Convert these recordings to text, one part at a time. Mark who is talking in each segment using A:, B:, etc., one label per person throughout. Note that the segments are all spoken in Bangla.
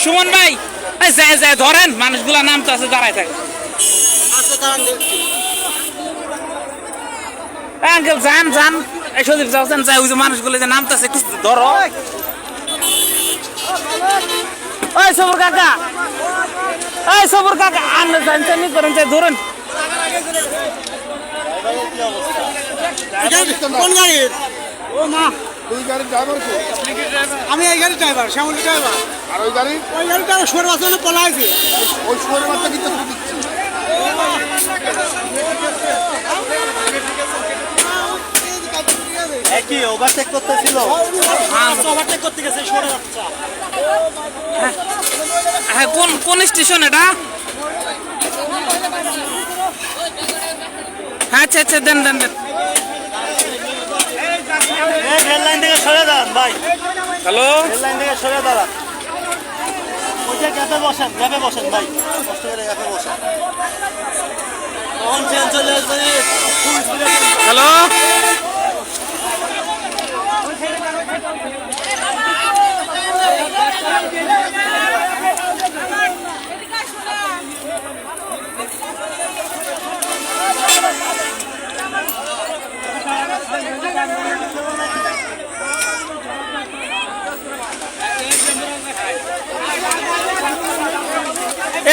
A: সুমন ভাই যায় যায় ধরেন মানুষগুলা নামতে আছে দাঁড়ায় থাকে আঙ্কেল যান যান এই সদীপ যাচ্ছেন যাই ওই যে মানুষগুলো যে নামতে আছে একটু ধরো ওই সবর কাকা ওই সবর কাকা আন্না জানতেনি করেন যাই ধরেন
B: কোন গাড়ির
C: ও মা দুই গাড়ির ড্রাইভার কো
B: আমি এই গাড়ির ড্রাইভার শ্যামলী ড্রাইভার
C: আর ওই গাড়ি
B: ড্রাইভার সরে বাঁচানো পলাইছে
C: ওই সুরের বাচ্চা কিন্তু দিচ্ছি
B: একই ওভারটেক করতেছিল ওভারটেক করতে গেছে সরে বাচ্চা
A: হ্যাঁ কোন কোন স্টেশন এটা হ্যাঁ আচ্ছা আচ্ছা দেন দেন দেন
B: রেল লাইন থেকে সরে দাঁড়ান ভাই
A: হ্যালো
B: রেল লাইন থেকে সরে দাঁড়ান ওইটা গ্যাপে বসেন ভাই কষ্ট করে গ্যাপে বসেন তখন ট্রেন চলে আসবে
A: হ্যালো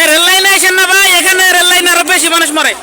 A: রেল লাইনে আসেন না ভাই এখানে রেল লাইনে আরো বেশি মানুষ মরে